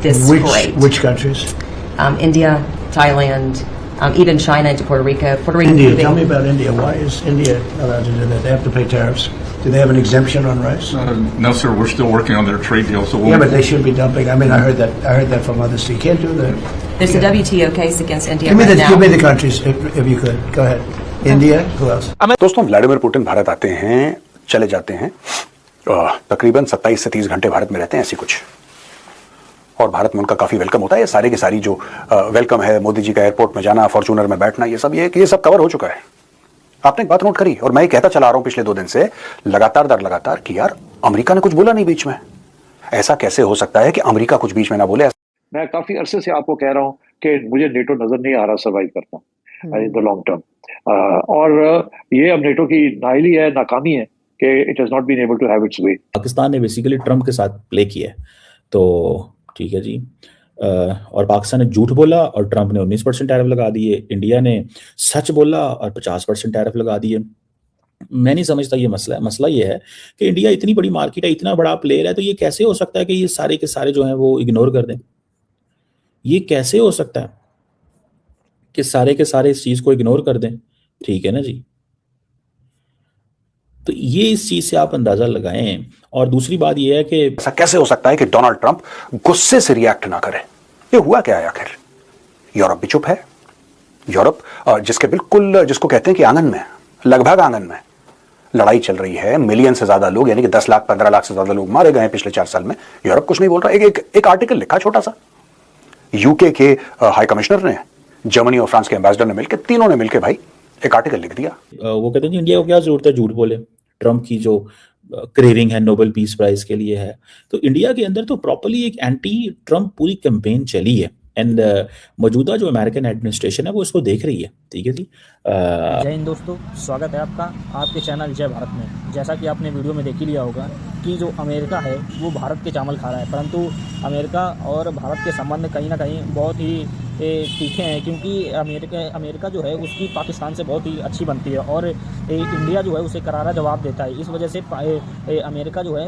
this great. Which countries? India, Thailand, even China into Puerto Rico. Puerto Rico. India. Tell me about India. Why is India allowed to do that? They have to pay tariffs. Do they have an exemption on rice? No, sir. We're still working on their trade deal. So yeah, but they shouldn't be dumping. I mean, I heard that from others. So you can't do that. There's a WTO case against India Give now. me the countries if you could. Go ahead. India. Who else? दोस्तों, Vladimir Putin Bharat आते हैं, चले जाते हैं, तकरीबन 27 से 30 घंटे भारत में रहते हैं, ऐसी कुछ, और भारत में उनका काफी वेलकम होता है। ये सारे के सारी जो वेलकम है, मोदी जी का एयरपोर्ट में जाना, फॉर्च्यूनर में बैठना, ये सब कवर हो चुका है। आपने एक बात नोट करी, और मैं ये कहता चला रहा हूं पिछले 2 दिन से लगातार दर लगातार कि यार अमेरिका ने कुछ बोला नहीं बीच में। ऐसा कैसे हो सकता है कि अमेरिका कुछ बीच में ना बोले? मैं काफी अरसे से आपको कह रहा हूं कि मुझे नेटो नजर नहीं आ रहा सर्वाइव करता इन द लॉन्ग टर्म, और ये अब नेटो की नाइली है, नाकामी है कि it has not been able to have its way. Pakistan ने बेसिकली ट्रम्प के साथ प्ले किया है, तो ठीक है जी, और पाकिस्तान ने झूठ बोला और ट्रम्प ने 19% टैरिफ लगा दिए, इंडिया ने सच बोला और 50% टैरिफ लगा दिए। मैं नहीं समझता ये मसला ये है कि इंडिया इतनी बड़ी मार्केट है, इतना बड़ा प्लेयर है, तो ये कैसे हो सकता है कि ये सारे के सारे जो हैं वो इग्नोर कर दें? ये कैसे हो सकता है कि सारे के सारे इस चीज को इग्नोर कर दें? ठीक है ना जी, तो ये इस चीज से आप अंदाजा लगाएं। और दूसरी बात ये है कि ऐसा कैसे हो सकता है कि डोनाल्ड ट्रंप गुस्से से रिएक्ट ना करे? ये हुआ क्या है आखिर? यूरोप भी चुप है। यूरोप जिसको कहते हैं कि आंगन में, लगभग आंगन में लड़ाई चल रही है, मिलियन से ज्यादा लोग, यानी कि 10 लाख 15 लाख से ज्यादा लोग मारे गए हैं पिछले 4 साल में। यूरोप कुछ नहीं बोल रहा। एक आर्टिकल लिखा छोटा सा, यूके के हाई कमिश्नर ने, जर्मनी और फ्रांस के एम्बेसडर ने मिलकर, तीनों ने मिलकर भाई एक आर्टिकल लिख दिया। वो कहते हैं इंडिया को क्या जरूरत है झूठ बोले? ट्रम्प की जो क्रेविंग है नोबेल पीस प्राइज के लिए है, तो इंडिया के अंदर तो प्रॉपर्ली एक एंटी ट्रम्प पूरी कैंपेन चली है, एंड मौजूदा जो अमेरिकन एडमिनिस्ट्रेशन है वो इसको देख रही है। ठीक है जी। जय हिंद दोस्तों, स्वागत है आपका आपके चैनल जय भारत में। जैसा कि आपने वीडियो में देख ही लिया होगा कि जो अमेरिका है वो भारत के चावल खा रहा है, परंतु अमेरिका और भारत के संबंध कहीं ना कहीं बहुत ही तीखे हैं, क्योंकि अमेरिका जो है उसकी पाकिस्तान से बहुत ही अच्छी बनती है और इंडिया जो है उसे करारा जवाब देता है। इस वजह से अमेरिका जो है,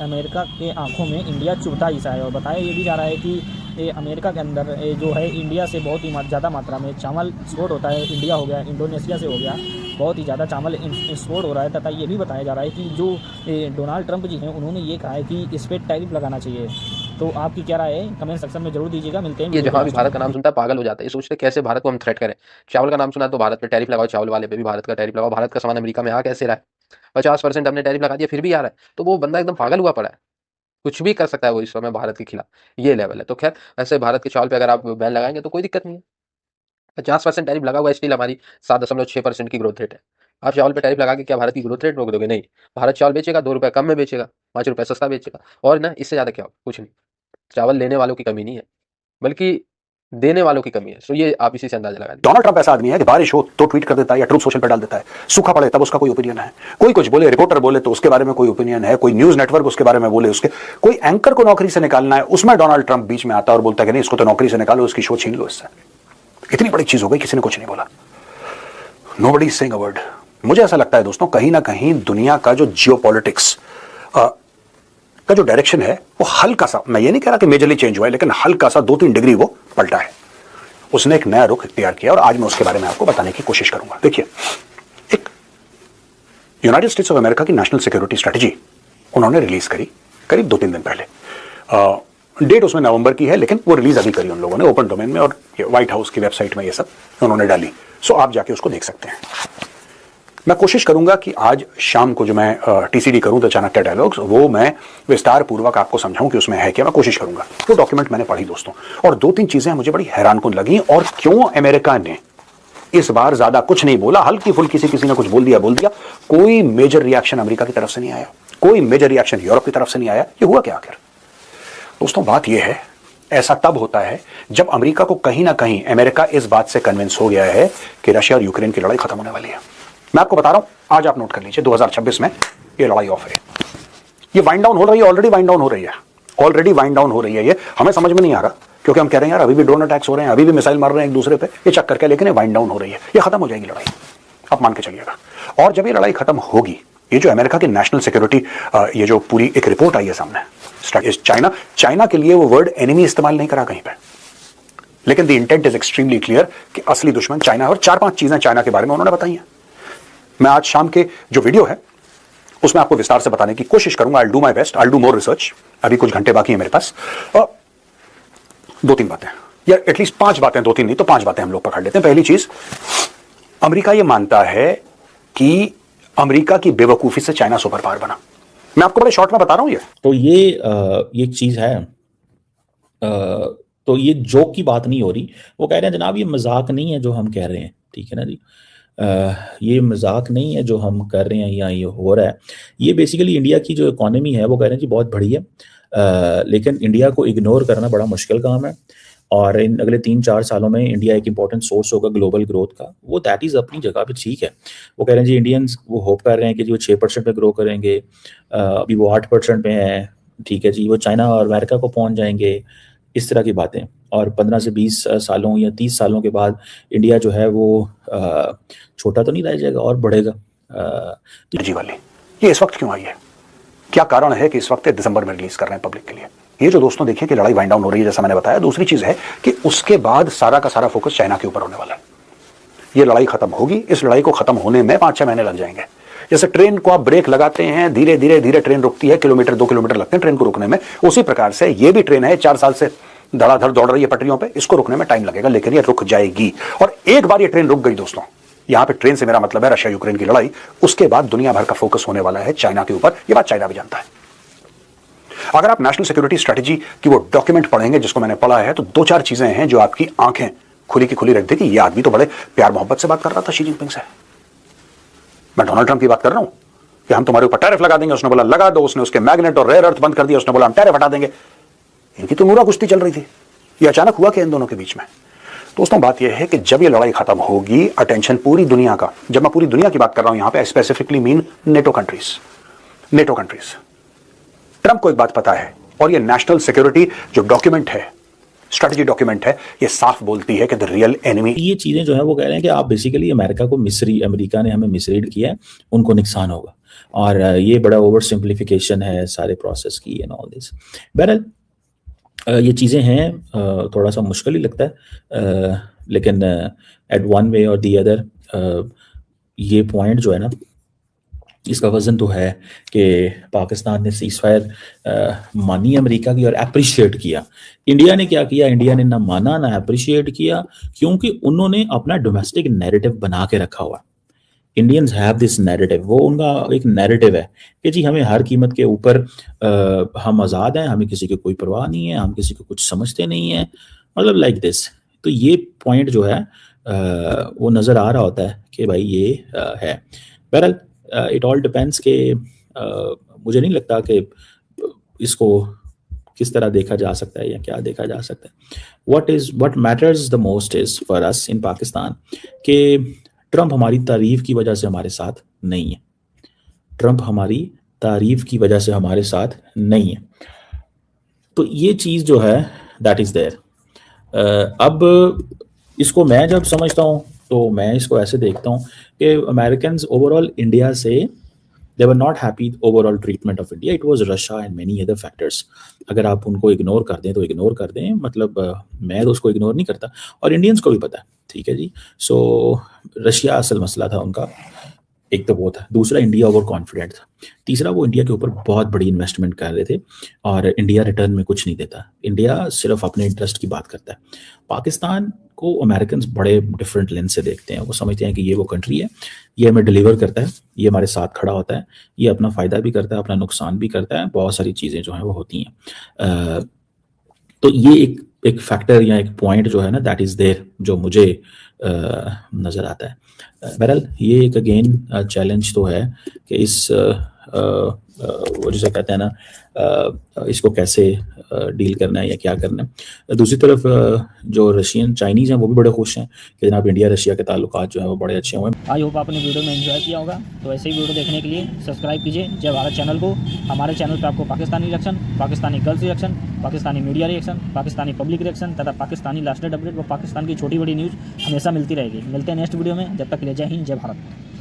अमेरिका के आंखों में इंडिया चुभता ही सा है। और बताया ये भी जा रहा है कि अमेरिका के अंदर जो है इंडिया से बहुत ही ज़्यादा मात्रा में चावल एक्सपोर्ट होता है। इंडिया हो गया, इंडोनेशिया से हो गया, बहुत ही ज़्यादा चावल एक्सपोर्ट हो रहा है। तथा ये भी बताया जा रहा है कि जो डोनाल्ड ट्रंप जी हैं उन्होंने ये कहा है कि इस पर टैरिफ लगाना चाहिए। तो आपकी क्या राय है कमेंट सेक्शन में जरूर दीजिएगा। मिलते हैं। ये जहाँ भी भारत का नाम सुनता है पागल हो जाता है, ये सोचते कैसे भारत को हम थ्रेट करें। चावल का नाम सुना तो भारत पे टैरिफ लगाओ, चावल वाले पे भी भारत का टैरिफ लगाओ। भारत का सामान अमेरिका में आ कैसे रहा है? 50% हमने टैरिफ लगा दिया फिर भी आ रहा है, तो वो बंदा एकदम पागल हुआ पड़ा है। कुछ भी कर सकता है वो इस समय भारत के खिलाफ, ये लेवल है। तो खैर, ऐसे भारत के चावल पे अगर आप बैन लगाएंगे तो कोई दिक्कत नहीं है। 50% टैरिफ लगा हुआ है, स्टिल हमारी 7.6% की ग्रोथ रेट है। आप चावल पे टैरिफ लगा के क्या भारत की ग्रोथ रेट रोक दोगे? नहीं, भारत चावल बेचेगा, 2 रुपये कम में बेचेगा, 5 रुपये सस्ता बेचेगा, और ना इससे ज़्यादा क्या हो? कुछ नहीं। चावल लेने वालों की कमी नहीं है, बल्कि देने वालों की कमी है। सो ये आप इसी से अंदाजा लगा लीजिए। डोनाल्ड ट्रंप ऐसा आदमी है कि बारिश हो तो ट्वीट कर देता है या ट्रूथ सोशल पर डाल देता है, सूखा पड़े तब उसका कोई ओपिनियन है, कोई कुछ बोले, रिपोर्टर बोले तो उसके बारे में कोई ओपिनियन है, कोई न्यूज नेटवर्क उसके बारे में बोले, उसके कोई एंकर को नौकरी से निकालना है, उसमें डोनाल्ड ट्रंप बीच में आता है और बोलता है कि नहीं, इसको तो नौकरी से निकालो, उसकी शो छीन लो इससे। इतनी बड़ी चीज हो गई, किसी ने कुछ नहीं बोला। Nobody is saying a word. मुझे ऐसा लगता है दोस्तों, कहीं ना कहीं दुनिया का जो जियोपॉलिटिक्स का जो डायरेक्शन है वो हल्का सा, मैं ये नहीं कह रहा कि मेजरली चेंज हुआ है, लेकिन हल्का सा 2-3 डिग्री वो पलटा है। उसने एक नया रुख इख्तियार किया और आज मैं उसके बारे में आपको बताने की कोशिश करूंगा। देखिए, एक यूनाइटेड स्टेट्स ऑफ अमेरिका की नेशनल सिक्योरिटी स्ट्रेटजी उन्होंने रिलीज करी करीब 2-3 दिन पहले। डेट उसमें नवंबर की है, लेकिन वो रिलीज अभी करी उन लोगों ने ओपन डोमेन में, और व्हाइट हाउस की वेबसाइट में ये सब उन्होंने डाली। सो आप जाके उसको देख सकते हैं। मैं कोशिश करूंगा कि आज शाम को जो मैं टीसीडी करूं, द चाणक्य डायलॉग्स, वो मैं विस्तार पूर्वक आपको समझाऊं कि उसमें है क्या। मैं कोशिश करूंगा। वो डॉक्यूमेंट मैंने पढ़ी दोस्तों, और 2-3 चीजें मुझे बड़ी हैरानकुन लगी। और क्यों अमेरिका ने इस बार ज्यादा कुछ नहीं बोला, हल्की फुल्की सी किसी ने कुछ बोल दिया, कोई मेजर रिएक्शन अमेरिका की तरफ से नहीं आया, कोई मेजर रिएक्शन यूरोप की तरफ से नहीं आया। ये हुआ क्या आखिर? दोस्तों, बात यह है, ऐसा तब होता है जब अमेरिका को कहीं ना कहीं अमेरिका इस बात से कन्विंस हो गया है कि रशिया और यूक्रेन की लड़ाई खत्म होने वाली है। मैं आपको बता रहा हूं, आज आप नोट कर लीजिए, 2026 में ये लड़ाई ऑफ है। ये वाइंड डाउन हो रही है, ऑलरेडी वाइंड डाउन हो रही है। ये हमें समझ में नहीं आ रहा, क्योंकि हम कह रहे हैं यार अभी भी ड्रोन अटैक्स हो रहे हैं, अभी भी मिसाइल मार रहे हैं एक दूसरे पे, ये चक्कर क्या, लेकिन ये वाइंड डाउन हो रही है। ये खत्म हो जाएगी लड़ाई, आप मान के चलिएगा। और जब ये लड़ाई खत्म होगी, ये जो अमेरिका की नेशनल सिक्योरिटी, ये जो पूरी एक रिपोर्ट आई है सामने, चाइना चाइना के लिए वो वर्ड एनिमी इस्तेमाल नहीं करा कहीं पे, लेकिन the intent is extremely clear कि असली दुश्मन चाइना है। और 4-5 चीजें चाइना के बारे में उन्होंने बताई हैं। मैं आज शाम के जो वीडियो है उसमें आपको विस्तार से बताने की कोशिश करूंगा। I do my best, I do more research. अभी कुछ घंटे बाकी है मेरे पास। 2-3 बातें, या एटलीस्ट 5 बातें, 2-3 नहीं तो 5 बातें हम लोग पकड़ लेते हैं। पहली चीज, अमेरिका ये मानता है कि अमेरिका की बेवकूफी से चाइना सुपर पावर बना। मैं आपको बड़े शॉर्ट में बता रहा हूं ये। तो ये एक चीज है। तो ये जोक की बात नहीं हो रही। वो कह रहे हैं जनाब ये मजाक नहीं है जो हम कह रहे हैं, ठीक है ना जी। ये मजाक नहीं है जो हम कर रहे हैं या ये हो रहा है। ये बेसिकली इंडिया की जो इकोनॉमी है वो कह रहे हैं जी बहुत बड़ी है, लेकिन इंडिया को इग्नोर करना बड़ा मुश्किल काम है। और इन अगले 3-4 सालों में इंडिया एक इंपॉर्टेंट सोर्स होगा ग्लोबल ग्रोथ का। वो दैट इज़ अपनी जगह पे ठीक है। वो कह रहे हैं जी इंडियंस वो होप कर रहे हैं कि जी वो 6% पे ग्रो करेंगे, अभी वो 8% पे हैं, ठीक है जी। वो चाइना और अमेरिका को पहुंच जाएंगे, इस तरह की बातें। और 15 से 20 सालों या 30 सालों के बाद इंडिया जो है वो छोटा तो नहीं रह जाएगा और बढ़ेगा। जी वाली ये इस वक्त क्यों आई है? क्या कारण है कि इस वक्त दिसंबर में रिलीज कर रहे हैं पब्लिक के लिए? ये जो दोस्तों देखिए कि लड़ाई वाइंड डाउन हो रही है जैसा मैंने बताया। दूसरी चीज है कि उसके बाद सारा का सारा फोकस चाइना के ऊपर होने वाला है। ये लड़ाई खत्म होगी, इस लड़ाई को खत्म होने में 5-6 महीने लग जाएंगे। जैसे ट्रेन को आप ब्रेक लगाते हैं, धीरे धीरे धीरे ट्रेन रुकती है, 1-2 किलोमीटर लगते हैं ट्रेन को रुकने में। उसी प्रकार से ये भी ट्रेन है, 4 साल से धड़ाधड़ दौड़ रही है पटरियों पे, इसको रुकने में टाइम लगेगा, लेकिन ये रुक जाएगी। और एक बार ये ट्रेन रुक गई दोस्तों, यहां पे ट्रेन से मेरा मतलब है रशिया यूक्रेन की लड़ाई, उसके बाद दुनिया भर का फोकस होने वाला है चाइना के ऊपर। ये बात चाइना भी जानता है। अगर आप नेशनल सिक्योरिटी स्ट्रेटजी की वो डॉक्यूमेंट पढ़ेंगे जिसको मैंने पढ़ा है, तो 2-4 चीजें हैं जो आपकी आंखें खुली की खुली रख देगी। ये आदमी तो बड़े प्यार मोहब्बत से बात कर रहा था शी जिनपिंग से। मैं डोनाल्ड ट्रंप की बात कर रहा हूं कि हम तुम्हारे ऊपर टैरिफ लगा देंगे, उसने बोला लगा दो। उसने उसके मैग्नेट और रेयर अर्थ बंद कर दिया, उसने बोला हम टैरिफ हटा देंगे। इनकी तो नूरा कुश्ती चल रही थी। ये अचानक हुआ कि इन दोनों के बीच में? दोस्तों बात यह है कि जब ये लड़ाई खत्म होगी, अटेंशन पूरी दुनिया का, जब मैं पूरी दुनिया की बात कर रहा हूं यहां पे specifically mean NATO countries. Trump को एक बात पता है, और ये नेशनल सिक्योरिटी जो डॉक्यूमेंट है, स्ट्रेटजी डॉक्यूमेंट है, ये साफ बोलती है कि द रियल एनिमी। ये चीजें जो है वो कह रहे हैं कि आप बेसिकली अमेरिका ने हमें मिसरीड किया है, उनको नुकसान होगा। और ये बड़ा ओवर सिंप्लीफिकेशन है सारे प्रोसेस की एंड ऑल दिस। बहरहाल ये चीज़ें हैं, थोड़ा सा मुश्किल ही लगता है, लेकिन एट वन वे और दी अदर ये पॉइंट जो है ना, इसका वजन तो है कि पाकिस्तान ने सीज़फायर मानी अमेरिका की और अप्रिशिएट किया। इंडिया ने क्या किया? इंडिया ने ना माना ना अप्रिशिएट किया, क्योंकि उन्होंने अपना डोमेस्टिक नैरेटिव बना के रखा हुआ। इंडियंस हैव दिस नैरेटिव, वो उनका एक नैरेटिव है कि जी हमें हर कीमत के ऊपर हम आज़ाद हैं, हमें किसी की कोई परवाह नहीं है, हम किसी को कुछ समझते नहीं हैं, मतलब लाइक दिस। तो ये पॉइंट जो है वो नज़र आ रहा होता है कि भाई ये है। बहरहाल इट ऑल डिपेंड्स के मुझे नहीं लगता कि इसको किस तरह देखा जा सकता है या क्या देखा जा सकता है। What matters the most is for us in Pakistan कि ट्रंप हमारी तारीफ की वजह से हमारे साथ नहीं है। ट्रंप हमारी तारीफ की वजह से हमारे साथ नहीं है। तो ये चीज़ जो है दैट इज़ देयर। अब इसको मैं जब समझता हूँ तो मैं इसको ऐसे देखता हूँ कि अमेरिकन्स ओवरऑल इंडिया से they were not happy overall treatment of India. It was Russia and many other factors. अगर आप उनको इग्नोर कर दें तो इग्नोर कर दें, मतलब मैं तो उसको इग्नोर नहीं करता और इंडियंस को भी पता है, ठीक है जी। सो रशिया असल मसला था उनका, एक तो वो था। दूसरा इंडिया ओवर कॉन्फिडेंट था। तीसरा वो इंडिया के ऊपर बहुत बड़ी इन्वेस्टमेंट कर रहे थे और इंडिया रिटर्न में कुछ नहीं देता। इंडिया सिर्फ अपने इंटरेस्ट की बात करता है। पाकिस्तान को अमेरिकन्स बड़े डिफरेंट लेंस से देखते हैं। वो समझते हैं कि ये वो कंट्री है, ये हमें डिलीवर करता है, ये हमारे साथ खड़ा होता है, ये अपना फ़ायदा भी करता है, अपना नुकसान भी करता है, बहुत सारी चीज़ें जो हैं वो होती हैं। तो ये एक फैक्टर या एक पॉइंट जो है ना दैट इज़ देयर, जो मुझे नज़र आता है। बहरहाल ये एक अगेन चैलेंज तो है कि इस वो जिसे कहते हैं ना इसको कैसे डील करना है या क्या करना है। दूसरी तरफ जो रशियन चाइनीज़ हैं वो भी बड़े खुश हैं कि जनाब इंडिया रशिया के ताल्लुकात जो हैं वो बड़े अच्छे हुए हैं। आई होप आपने वीडियो में एंजॉय किया होगा। तो ऐसे ही वीडियो देखने के लिए सब्सक्राइब कीजिए जय भारत चैनल को। हमारे चैनल पर आपको Pakistani reaction, Pakistani girls reaction, Pakistani media reaction, Pakistani public reaction तथा पाकिस्तानी लास्ट डेट अपडेट व पाकिस्तान की छोटी बड़ी न्यूज़ हमेशा मिलती रहेगी। मिलते हैं नेक्स्ट वीडियो में, जब तक के लिए जय हिंद जय भारत।